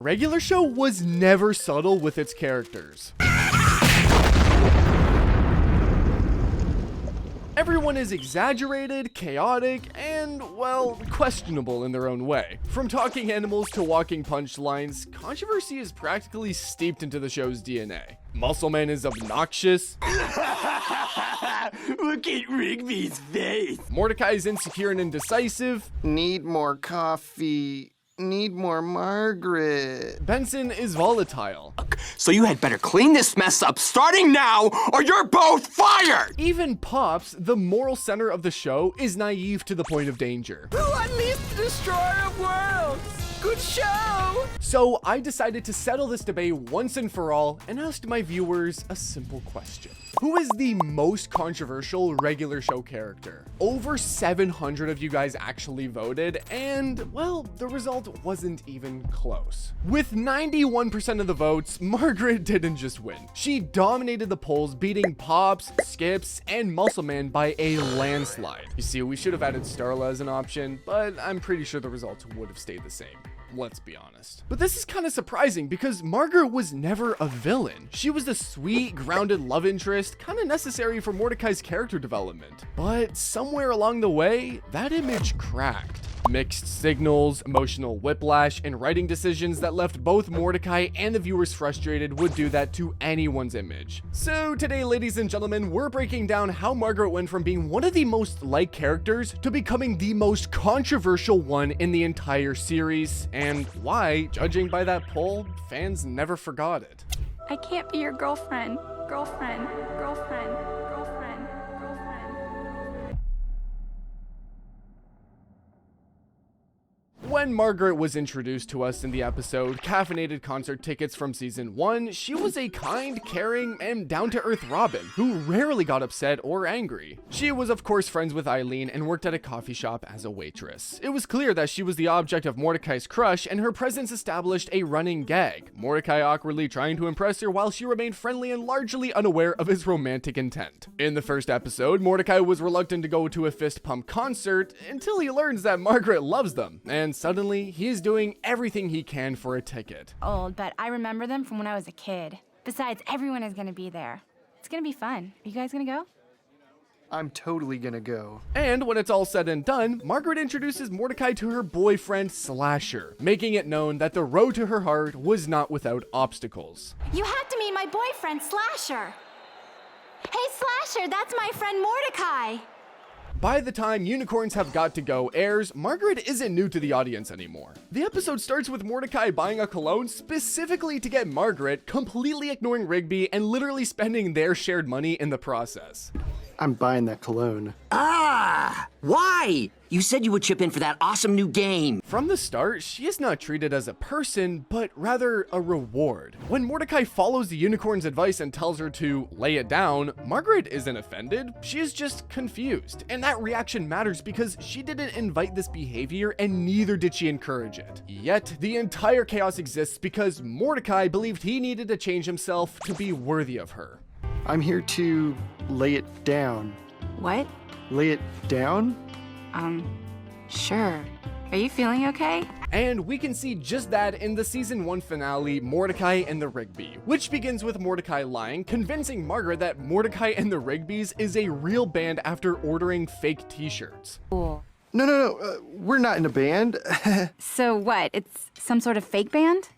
Regular Show was never subtle with its characters. Everyone is exaggerated, chaotic, and, well, questionable in their own way. From talking animals to walking punchlines, controversy is practically steeped into the show's DNA. Muscle Man is obnoxious. Look at Rigby's face. Mordecai is insecure and indecisive. Need more coffee. Need more Margaret. Benson is volatile. So you had better clean this mess up starting now, or you're both fired! Even Pops, the moral center of the show, is naive to the point of danger. Who unleashed the destroyer of worlds? Good show! So I decided to settle this debate once and for all and asked my viewers a simple question. Who is the most controversial regular show character? Over 700 of you guys actually voted, and, well, the result wasn't even close. With 91% of the votes, Margaret didn't just win. She dominated the polls, beating Pops, Skips, and Muscle Man by a landslide. You see, we should have added Starla as an option, but I'm pretty sure the results would have stayed the same. Let's be honest. But this is kind of surprising because Margaret was never a villain. She was the sweet, grounded love interest, kind of necessary for Mordecai's character development. But somewhere along the way, that image cracked. Mixed signals, emotional whiplash, and writing decisions that left both Mordecai and the viewers frustrated would do that to anyone's image. So today, ladies and gentlemen, we're breaking down how Margaret went from being one of the most liked characters to becoming the most controversial one in the entire series, and why, judging by that poll, fans never forgot it. I can't be your girlfriend. Girlfriend. Girlfriend. Girlfriend. Girlfriend. When Margaret was introduced to us in the episode Caffeinated Concert Tickets from Season 1, she was a kind, caring, and down-to-earth Robin who rarely got upset or angry. She was of course friends with Eileen and worked at a coffee shop as a waitress. It was clear that she was the object of Mordecai's crush, and her presence established a running gag, Mordecai awkwardly trying to impress her while she remained friendly and largely unaware of his romantic intent. In the first episode, Mordecai was reluctant to go to a fist pump concert until he learns that Margaret loves them, and suddenly, he is doing everything he can for a ticket. Old, but I remember them from when I was a kid. Besides, everyone is gonna be there. It's gonna be fun. Are you guys gonna go? I'm totally gonna go. And when it's all said and done, Margaret introduces Mordecai to her boyfriend, Slasher, making it known that the road to her heart was not without obstacles. You have to meet my boyfriend, Slasher. Hey, Slasher, that's my friend Mordecai. By the time Unicorns Have Got to Go airs, Margaret isn't new to the audience anymore. The episode starts with Mordecai buying a cologne specifically to get Margaret, completely ignoring Rigby and literally spending their shared money in the process. I'm buying that cologne. Ah! Why? You said you would chip in for that awesome new game. From the start, she is not treated as a person, but rather a reward. When Mordecai follows the unicorn's advice and tells her to lay it down, Margaret isn't offended, she is just confused. And that reaction matters because she didn't invite this behavior and neither did she encourage it. Yet, the entire chaos exists because Mordecai believed he needed to change himself to be worthy of her. I'm here to lay it down. What? Lay it down? Sure. Are you feeling okay? And we can see just that in the season 1 finale, Mordecai and the Rigby, which begins with Mordecai lying, convincing Margaret that Mordecai and the Rigbys is a real band after ordering fake t-shirts. Cool. No, we're not in a band. So what? It's some sort of fake band?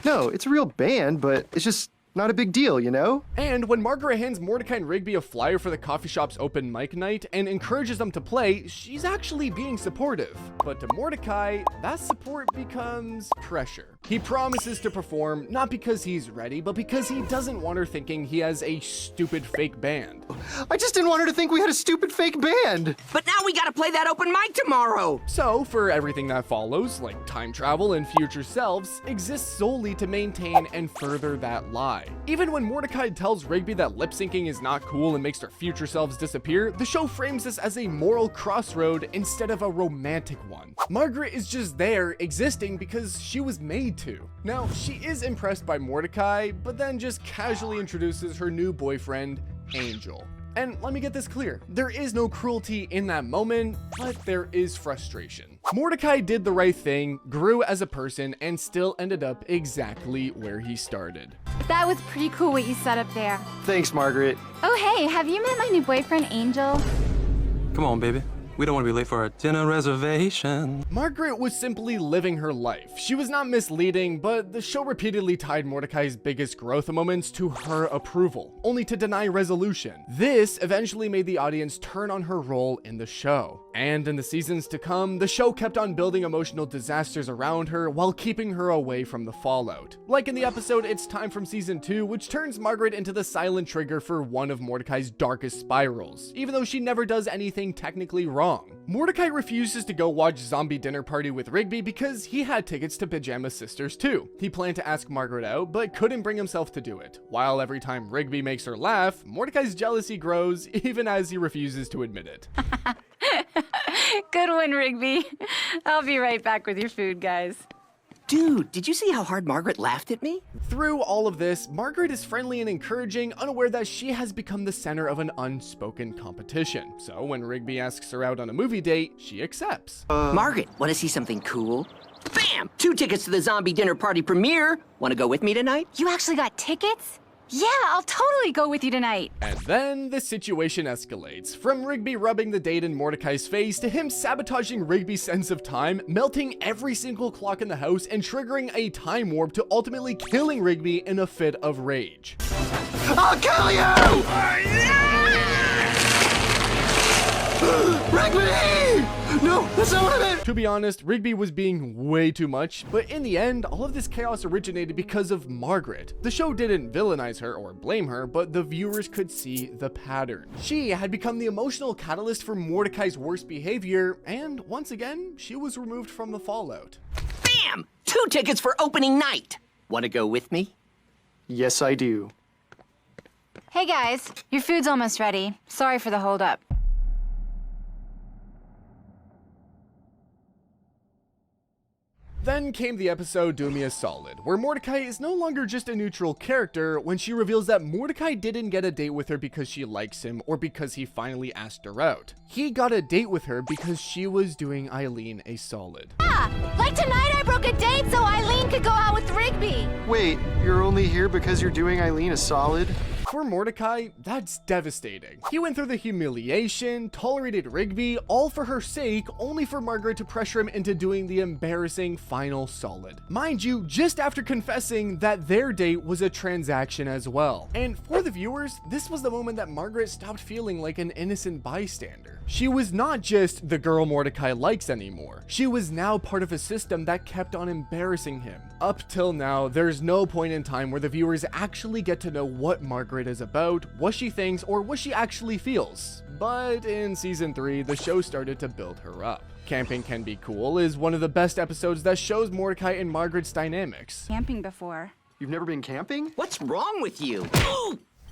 No, it's a real band, but it's just not a big deal, you know? And when Margaret hands Mordecai and Rigby a flyer for the coffee shop's open mic night and encourages them to play, she's actually being supportive. But to Mordecai, that support becomes pressure. He promises to perform, not because he's ready, but because he doesn't want her thinking he has a stupid fake band. I just didn't want her to think we had a stupid fake band. But now we gotta play that open mic tomorrow. So, for everything that follows, like time travel and future selves, exists solely to maintain and further that lie. Even when Mordecai tells Rigby that lip syncing is not cool and makes their future selves disappear, the show frames this as a moral crossroad instead of a romantic one. Margaret is just there, existing because she was made to. Now, she is impressed by Mordecai, but then just casually introduces her new boyfriend, Angel. And let me get this clear, there is no cruelty in that moment, but there is frustration. Mordecai did the right thing, grew as a person, and still ended up exactly where he started. That was pretty cool what you set up there. Thanks, Margaret. Oh, hey, have you met my new boyfriend, Angel? Come on, baby. We don't want to be late for our dinner reservation. Margaret was simply living her life. She was not misleading, but the show repeatedly tied Mordecai's biggest growth moments to her approval, only to deny resolution. This eventually made the audience turn on her role in the show. And in the seasons to come, the show kept on building emotional disasters around her while keeping her away from the fallout. Like in the episode It's Time from Season 2, which turns Margaret into the silent trigger for one of Mordecai's darkest spirals, even though she never does anything technically wrong. Mordecai refuses to go watch Zombie Dinner Party with Rigby because he had tickets to Pajama Sisters too. He planned to ask Margaret out, but couldn't bring himself to do it. While every time Rigby makes her laugh, Mordecai's jealousy grows, even as he refuses to admit it. Good one, Rigby. I'll be right back with your food, guys. Dude, did you see how hard Margaret laughed at me? Through all of this, Margaret is friendly and encouraging, unaware that she has become the center of an unspoken competition. So when Rigby asks her out on a movie date, she accepts. Margaret, want to see something cool? Bam! 2 tickets to the Zombie Dinner Party premiere. Want to go with me tonight? You actually got tickets? Yeah, I'll totally go with you tonight. And then the situation escalates, from Rigby rubbing the date in Mordecai's face to him sabotaging Rigby's sense of time, melting every single clock in the house, and triggering a time warp to ultimately killing Rigby in a fit of rage. I'll kill you! Rigby! No, that's not what I meant! To be honest, Rigby was being way too much, but in the end, all of this chaos originated because of Margaret. The show didn't villainize her or blame her, but the viewers could see the pattern. She had become the emotional catalyst for Mordecai's worst behavior, and once again, she was removed from the fallout. Bam! 2 tickets for opening night. Want to go with me? Yes, I do. Hey, guys. Your food's almost ready. Sorry for the holdup. Then came the episode Do Me a Solid, where Mordecai is no longer just a neutral character when she reveals that Mordecai didn't get a date with her because she likes him or because he finally asked her out. He got a date with her because she was doing Eileen a solid. Like tonight I broke a date so Eileen could go out with Rigby. Wait, you're only here because you're doing Eileen a solid? For Mordecai, that's devastating. He went through the humiliation, tolerated Rigby, all for her sake, only for Margaret to pressure him into doing the embarrassing final solid. Mind you, just after confessing that their date was a transaction as well. And for the viewers, this was the moment that Margaret stopped feeling like an innocent bystander. She was not just the girl Mordecai likes anymore. She was now part of a system that kept on embarrassing him. Up till now, there's no point in time where the viewers actually get to know what Margaret is about, what she thinks, or what she actually feels. But in season 3, the show started to build her up. Camping Can Be Cool is one of the best episodes that shows Mordecai and Margaret's dynamics. Camping before. You've never been camping? What's wrong with you?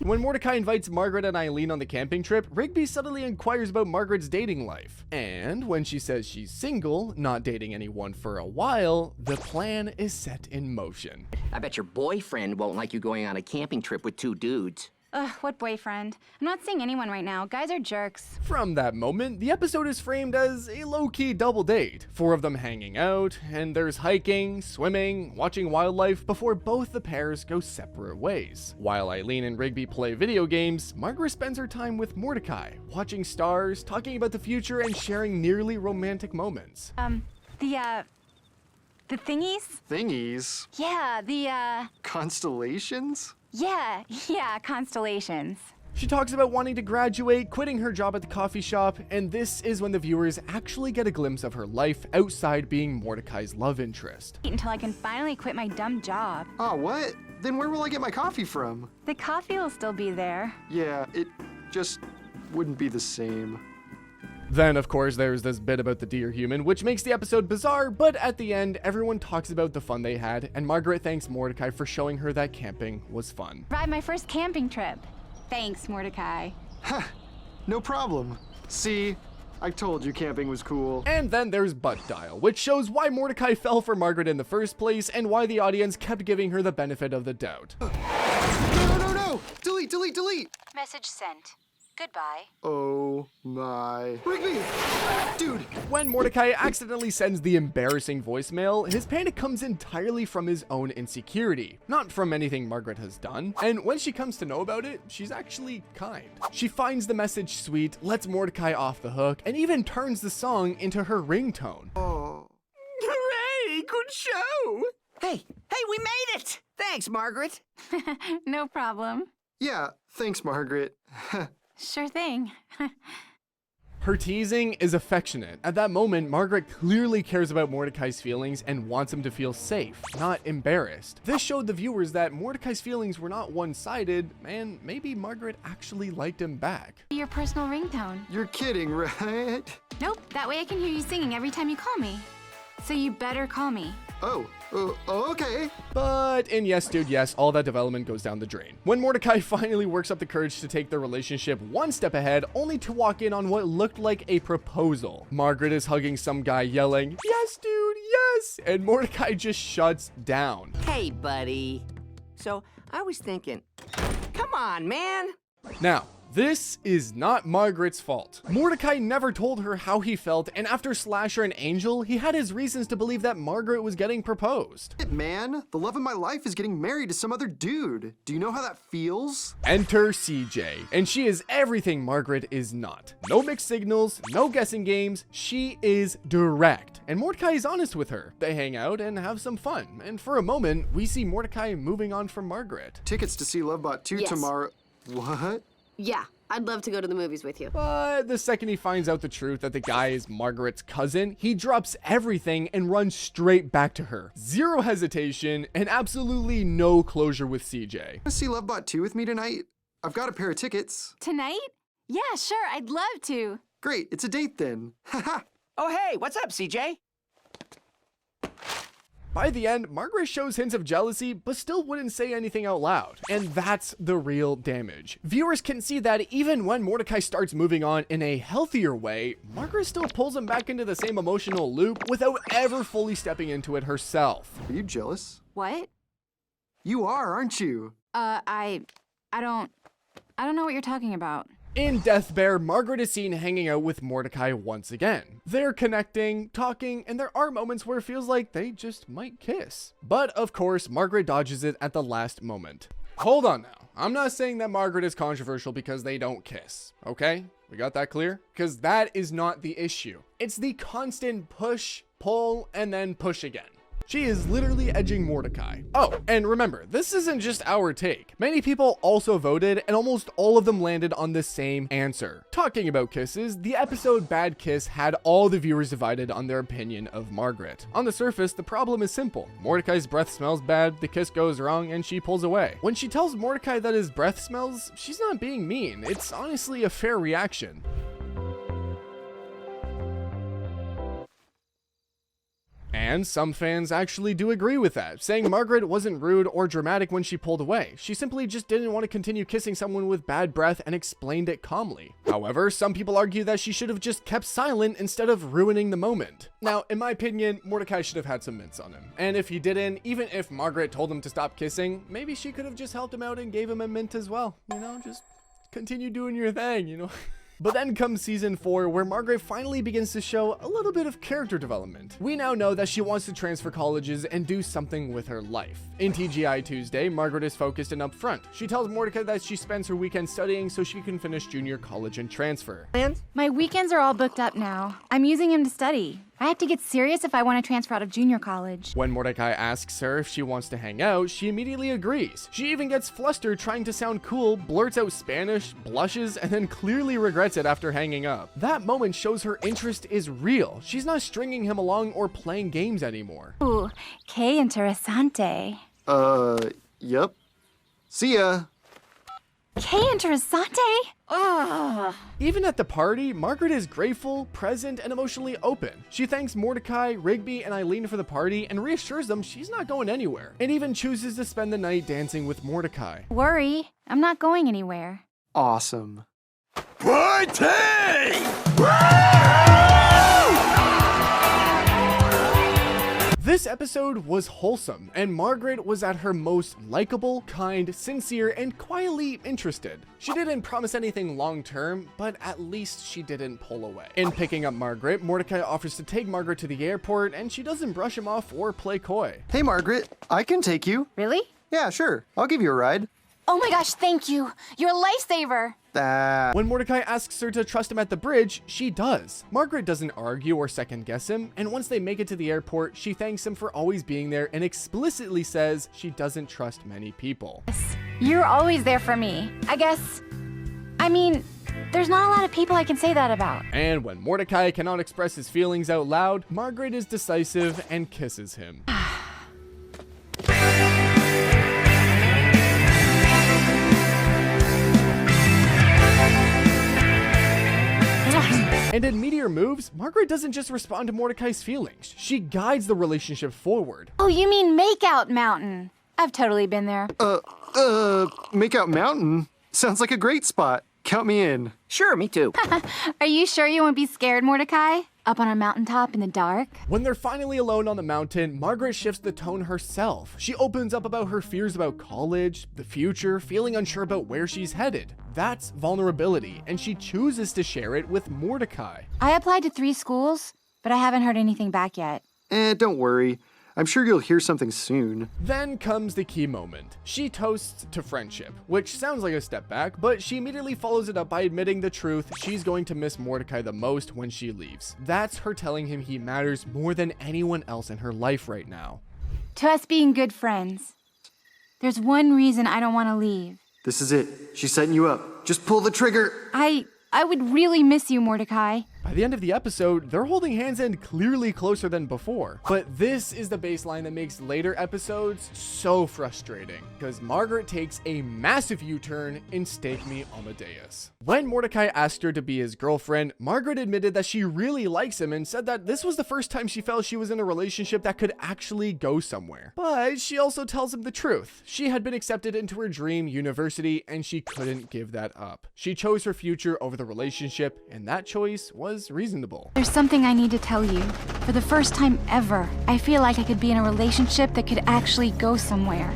When Mordecai invites Margaret and Eileen on the camping trip, Rigby suddenly inquires about Margaret's dating life. And when she says she's single, not dating anyone for a while, the plan is set in motion. I bet your boyfriend won't like you going on a camping trip with 2 dudes. Ugh, what boyfriend? I'm not seeing anyone right now. Guys are jerks. From that moment, the episode is framed as a low-key double date. 4 of them hanging out, and there's hiking, swimming, watching wildlife before both the pairs go separate ways. While Eileen and Rigby play video games, Margaret spends her time with Mordecai, watching stars, talking about the future, and sharing nearly romantic moments. The thingies? Thingies? Yeah, Constellations? yeah, constellations. She talks about wanting to graduate, quitting her job at the coffee shop, and this is when the viewers actually get a glimpse of her life outside being Mordecai's love interest. Until I can finally quit my dumb job. Oh, what? Then where will I get my coffee from? The coffee will still be there. Yeah, it just wouldn't be the same. Then, of course, there's this bit about the dear human, which makes the episode bizarre, but at the end, everyone talks about the fun they had, and Margaret thanks Mordecai for showing her that camping was fun. Ride my first camping trip. Thanks, Mordecai. No problem. See, I told you camping was cool. And then there's Butt Dial, which shows why Mordecai fell for Margaret in the first place, and why the audience kept giving her the benefit of the doubt. No! Delete! Message sent. Goodbye. Oh my. Rigby! Dude! When Mordecai accidentally sends the embarrassing voicemail, his panic comes entirely from his own insecurity, not from anything Margaret has done. And when she comes to know about it, she's actually kind. She finds the message sweet, lets Mordecai off the hook, and even turns the song into her ringtone. Oh. Hooray! Good show! Hey, we made it! Thanks, Margaret. No problem. Yeah, thanks, Margaret. Sure thing. Her teasing is affectionate. At that moment, Margaret clearly cares about Mordecai's feelings and wants him to feel safe, not embarrassed. This showed the viewers that Mordecai's feelings were not one-sided, and maybe Margaret actually liked him back. Your personal ringtone. You're kidding, right? Nope, that way I can hear you singing every time you call me. So you better call me. Oh, okay. But in Yes Dude Yes, all that development goes down the drain. When Mordecai finally works up the courage to take their relationship one step ahead, only to walk in on what looked like a proposal. Margaret is hugging some guy yelling, "Yes, dude, yes!" And Mordecai just shuts down. Hey, buddy. So, I was thinking, come on, man. Now, this is not Margaret's fault. Mordecai never told her how he felt, and after Slasher and Angel, he had his reasons to believe that Margaret was getting proposed. Man, the love of my life is getting married to some other dude. Do you know how that feels? Enter CJ, and she is everything Margaret is not. No mixed signals, no guessing games, she is direct. And Mordecai is honest with her. They hang out and have some fun, and for a moment, we see Mordecai moving on from Margaret. Tickets to see Lovebot 2 Yes. tomorrow. What? Yeah, I'd love to go to the movies with you. But the second he finds out the truth that the guy is Margaret's cousin, he drops everything and runs straight back to her. Zero hesitation and absolutely no closure with CJ. Wanna see Lovebot 2 with me tonight? I've got a pair of tickets. Tonight? Yeah, sure, I'd love to. Great, it's a date then. Haha. Oh, hey, what's up, CJ? By the end, Margaret shows hints of jealousy, but still wouldn't say anything out loud. And that's the real damage. Viewers can see that even when Mordecai starts moving on in a healthier way, Margaret still pulls him back into the same emotional loop without ever fully stepping into it herself. Are you jealous? What? You are, aren't you? I don't know what you're talking about. In Death Bear, Margaret is seen hanging out with Mordecai once again. They're connecting, talking, and there are moments where it feels like they just might kiss. But of course, Margaret dodges it at the last moment. Hold on now. I'm not saying that Margaret is controversial because they don't kiss, okay? We got that clear? Because that is not the issue. It's the constant push, pull, and then push again. She is literally edging Mordecai. Oh, and remember, this isn't just our take. Many people also voted, and almost all of them landed on the same answer. Talking about kisses, the episode Bad Kiss had all the viewers divided on their opinion of Margaret. On the surface, the problem is simple. Mordecai's breath smells bad, the kiss goes wrong, and she pulls away. When she tells Mordecai that his breath smells, she's not being mean. It's honestly a fair reaction. And some fans actually do agree with that, saying Margaret wasn't rude or dramatic when she pulled away. She simply just didn't want to continue kissing someone with bad breath and explained it calmly. However, some people argue that she should have just kept silent instead of ruining the moment. Now, in my opinion, Mordecai should have had some mints on him. And if he didn't, even if Margaret told him to stop kissing, maybe she could have just helped him out and gave him a mint as well. You know, just continue doing your thing, you know? But then comes season 4, where Margaret finally begins to show a little bit of character development. We now know that she wants to transfer colleges and do something with her life. In TGI Tuesday, Margaret is focused and upfront. She tells Mordecai that she spends her weekend studying so she can finish junior college and transfer. My weekends are all booked up now. I'm using him to study. I have to get serious if I want to transfer out of junior college. When Mordecai asks her if she wants to hang out, she immediately agrees. She even gets flustered trying to sound cool, blurts out Spanish, blushes, and then clearly regrets it after hanging up. That moment shows her interest is real. She's not stringing him along or playing games anymore. Ooh, que interesante. Yep. See ya. Que interesante? Ugh. Even at the party, Margaret is grateful, present, and emotionally open. She thanks Mordecai, Rigby, and Eileen for the party and reassures them she's not going anywhere, and even chooses to spend the night dancing with Mordecai. Worry, I'm not going anywhere. Awesome. This This episode was wholesome, and Margaret was at her most likable, kind, sincere, and quietly interested. She didn't promise anything long-term, but at least she didn't pull away. In picking up Margaret, Mordecai offers to take Margaret to the airport, and she doesn't brush him off or play coy. Hey, Margaret, I can take you. Really? Yeah, sure. I'll give you a ride. Oh my gosh, thank you. You're a lifesaver. When Mordecai asks her to trust him at the bridge, she does. Margaret doesn't argue or second guess him, and once they make it to the airport, she thanks him for always being there and explicitly says she doesn't trust many people. You're always there for me. I mean, there's not a lot of people I can say that about. And when Mordecai cannot express his feelings out loud, Margaret is decisive and kisses him. And in Meteor Moves, Margaret doesn't just respond to Mordecai's feelings, she guides the relationship forward. Oh, you mean Makeout Mountain. I've totally been there. Makeout Mountain? Sounds like a great spot. Count me in. Sure, me too. Are you sure you won't be scared, Mordecai? Up on our mountaintop in the dark? When they're finally alone on the mountain, Margaret shifts the tone herself. She opens up about her fears about college, the future, feeling unsure about where she's headed. That's vulnerability, and she chooses to share it with Mordecai. I applied to 3 schools, but I haven't heard anything back yet. Don't worry. I'm sure you'll hear something soon. Then comes the key moment. She toasts to friendship, which sounds like a step back, but she immediately follows it up by admitting the truth she's going to miss Mordecai the most when she leaves. That's her telling him he matters more than anyone else in her life right now. To us being good friends. There's one reason I don't want to leave. This is it. She's setting you up. Just pull the trigger. I would really miss you, Mordecai. By the end of the episode, they're holding hands and clearly closer than before. But this is the baseline that makes later episodes so frustrating, because Margaret takes a massive U-turn in Stake Me Amadeus. When Mordecai asked her to be his girlfriend, Margaret admitted that she really likes him and said that this was the first time she felt she was in a relationship that could actually go somewhere. But she also tells him the truth. She had been accepted into her dream university and she couldn't give that up. She chose her future over the relationship, and that choice was reasonable. There's something I need to tell you. For the first time ever, I feel like I could be in a relationship that could actually go somewhere.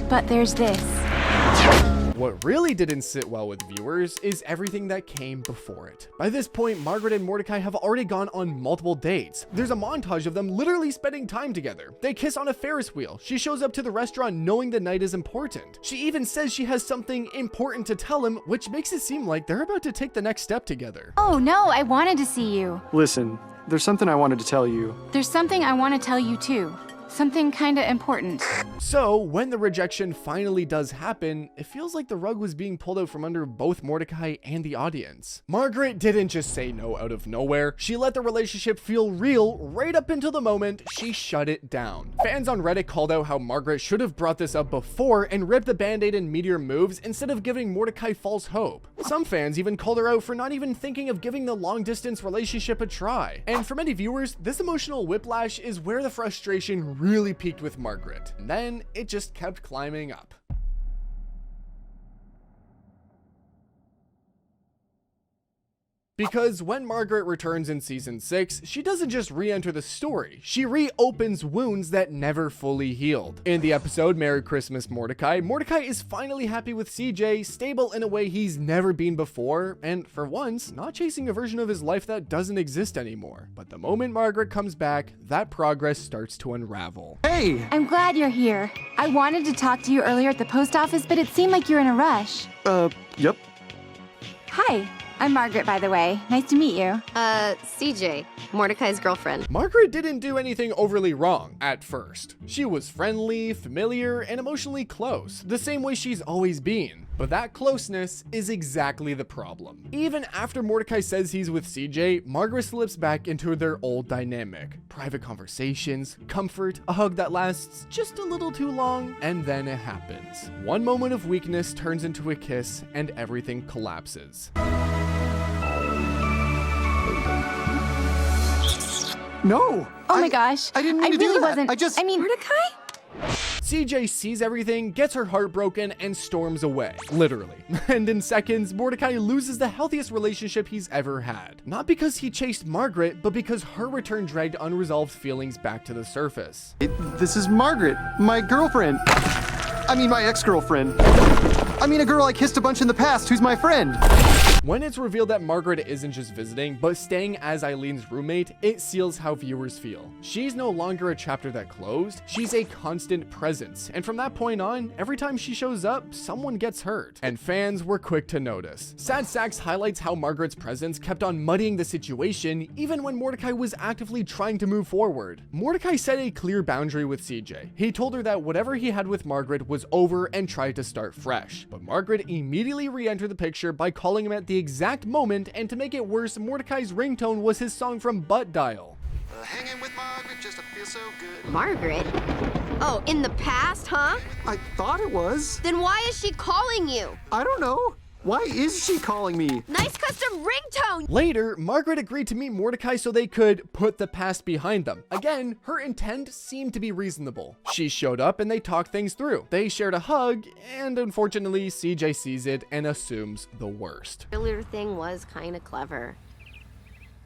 But there's this. What really didn't sit well with viewers is everything that came before it. By this point, Margaret and Mordecai have already gone on multiple dates. There's a montage of them literally spending time together. They kiss on a Ferris wheel. She shows up to the restaurant knowing the night is important. She even says she has something important to tell him, which makes it seem like they're about to take the next step together. Oh no, I wanted to see you. Listen, there's something I wanted to tell you. There's something I want to tell you too. Something kinda important. So, when the rejection finally does happen, it feels like the rug was being pulled out from under both Mordecai and the audience. Margaret didn't just say no out of nowhere. She let the relationship feel real right up until the moment she shut it down. Fans on Reddit called out how Margaret should have brought this up before and ripped the band-aid in Meteor Moves instead of giving Mordecai false hope. Some fans even called her out for not even thinking of giving the long-distance relationship a try. And for many viewers, this emotional whiplash is where the frustration really peaked with Margaret. And then it just kept climbing up. Because when Margaret returns in season 6, she doesn't just re-enter the story, she reopens wounds that never fully healed. In the episode Merry Christmas Mordecai, Mordecai is finally happy with CJ, stable in a way he's never been before, and for once, not chasing a version of his life that doesn't exist anymore. But the moment Margaret comes back, that progress starts to unravel. Hey! I'm glad you're here. I wanted to talk to you earlier at the post office, but it seemed like you're in a rush. Yep. Hi, I'm Margaret, by the way. Nice to meet you. CJ, Mordecai's girlfriend. Margaret didn't do anything overly wrong at first. She was friendly, familiar, and emotionally close, the same way she's always been. But that closeness is exactly the problem. Even after Mordecai says he's with CJ, Margaret slips back into their old dynamic. Private conversations, comfort, a hug that lasts just a little too long, and then it happens. One moment of weakness turns into a kiss, and everything collapses. No! Oh my gosh. I didn't mean to do really that. wasn't. I mean, Mordecai? CJ sees everything, gets her heart broken, and storms away, literally. And in seconds, Mordecai loses the healthiest relationship he's ever had. Not because he chased Margaret, but because her return dragged unresolved feelings back to the surface. This is Margaret, my girlfriend. I mean, my ex-girlfriend. I mean, a girl I kissed a bunch in the past who's my friend. When it's revealed that Margaret isn't just visiting, but staying as Eileen's roommate, it seals how viewers feel. She's no longer a chapter that closed, she's a constant presence, and from that point on, every time she shows up, someone gets hurt. And fans were quick to notice. Sad Sacks highlights how Margaret's presence kept on muddying the situation, even when Mordecai was actively trying to move forward. Mordecai set a clear boundary with CJ. He told her that whatever he had with Margaret was over and tried to start fresh. But Margaret immediately re-entered the picture by calling him at the exact moment, and to make it worse, Mordecai's ringtone was his song from Butt Dial. Hanging with Margaret just to feel so good. Margaret? Oh, in the past, huh? I thought it was. Then why is she calling you? I don't know. Why is she calling me? Nice custom ringtone! Later, Margaret agreed to meet Mordecai so they could put the past behind them. Again, her intent seemed to be reasonable. She showed up and they talked things through. They shared a hug, and unfortunately, CJ sees it and assumes the worst. The earlier thing was kind of clever.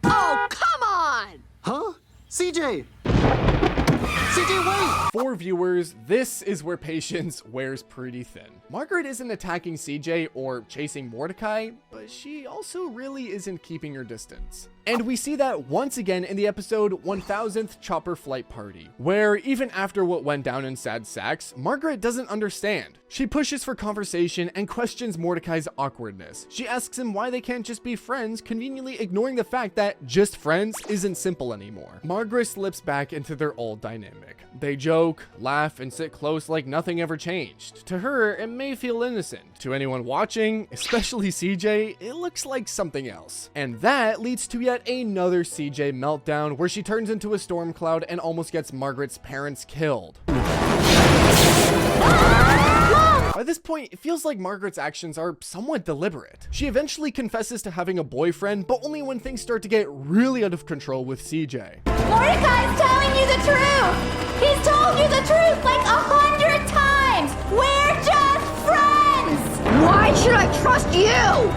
Oh, come on! Huh? CJ! CJ, wait! For viewers, this is where patience wears pretty thin. Margaret isn't attacking CJ or chasing Mordecai, but she also really isn't keeping her distance. And we see that once again in the episode 1000th Chopper Flight Party, where even after what went down in Sad Sacks, Margaret doesn't understand. She pushes for conversation and questions Mordecai's awkwardness. She asks him why they can't just be friends, conveniently ignoring the fact that just friends isn't simple anymore. Margaret slips back into their old dynamic. They joke, laugh, and sit close like nothing ever changed. To her, it may feel innocent. To anyone watching, especially CJ, it looks like something else. And that leads to yet another CJ meltdown where she turns into a storm cloud and almost gets Margaret's parents killed. By this point, it feels like Margaret's actions are somewhat deliberate. She eventually confesses to having a boyfriend, but only when things start to get really out of control with CJ. Mordecai's telling you the truth! He's told you the truth like 100 times! We're just friends! Why should I trust you?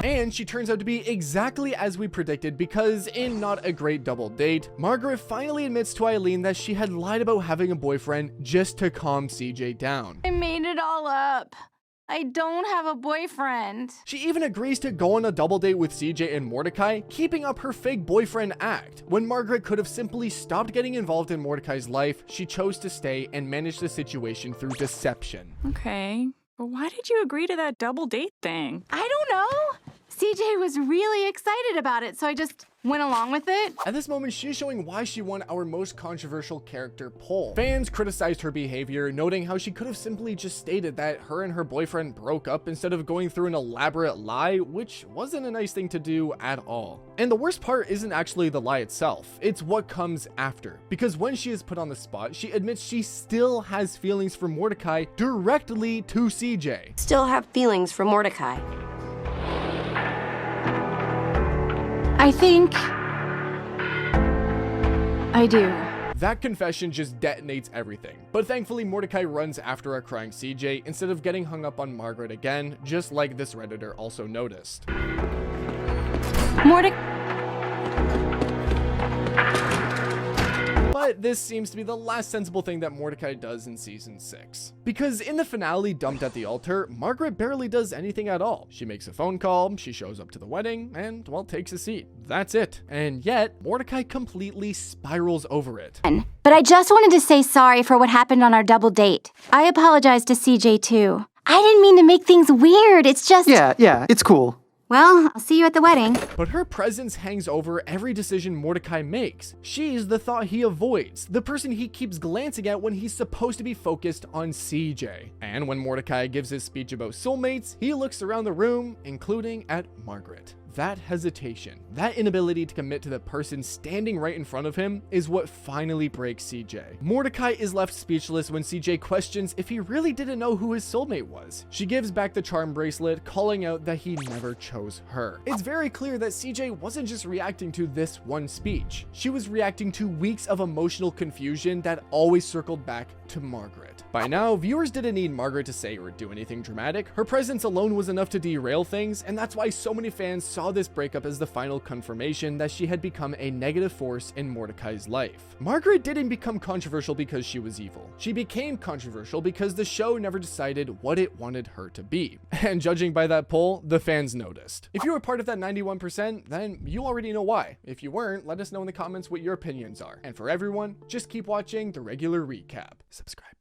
And she turns out to be exactly as we predicted, because in not a great double date, Margaret finally admits to Eileen that she had lied about having a boyfriend just to calm CJ down. I made it all up. I don't have a boyfriend. She even agrees to go on a double date with CJ and Mordecai, keeping up her fake boyfriend act. When Margaret could have simply stopped getting involved in Mordecai's life, she chose to stay and manage the situation through deception. Okay, but why did you agree to that double date thing? I don't know. CJ was really excited about it, so I just went along with it. At this moment, she's showing why she won our most controversial character poll. Fans criticized her behavior, noting how she could have simply just stated that her and her boyfriend broke up instead of going through an elaborate lie, which wasn't a nice thing to do at all. And the worst part isn't actually the lie itself, it's what comes after. Because when she is put on the spot, she admits she still has feelings for Mordecai directly to CJ. Still have feelings for Mordecai. I think I do. That confession just detonates everything. But thankfully, Mordecai runs after a crying CJ instead of getting hung up on Margaret again, just like this Redditor also noticed. But this seems to be the last sensible thing that Mordecai does in season 6. Because in the finale Dumped at the Altar, Margaret barely does anything at all. She makes a phone call, she shows up to the wedding, and, well, takes a seat. That's it. And yet, Mordecai completely spirals over it. But I just wanted to say sorry for what happened on our double date. I apologize to CJ too. I didn't mean to make things weird, it's just... Yeah, it's cool. Well, I'll see you at the wedding. But her presence hangs over every decision Mordecai makes. She's the thought he avoids, the person he keeps glancing at when he's supposed to be focused on CJ. And when Mordecai gives his speech about soulmates, he looks around the room, including at Margaret. That hesitation, that inability to commit to the person standing right in front of him is what finally breaks CJ. Mordecai is left speechless when CJ questions if he really didn't know who his soulmate was. She gives back the charm bracelet, calling out that he never chose her. It's very clear that CJ wasn't just reacting to this one speech. She was reacting to weeks of emotional confusion that always circled back to Margaret. By now, viewers didn't need Margaret to say or do anything dramatic. Her presence alone was enough to derail things, and that's why so many fans saw this breakup as the final confirmation that she had become a negative force in Mordecai's life. Margaret didn't become controversial because she was evil. She became controversial because the show never decided what it wanted her to be. And judging by that poll, the fans noticed. If you were part of that 91%, then you already know why. If you weren't, let us know in the comments what your opinions are. And for everyone, just keep watching the regular recap. Subscribe.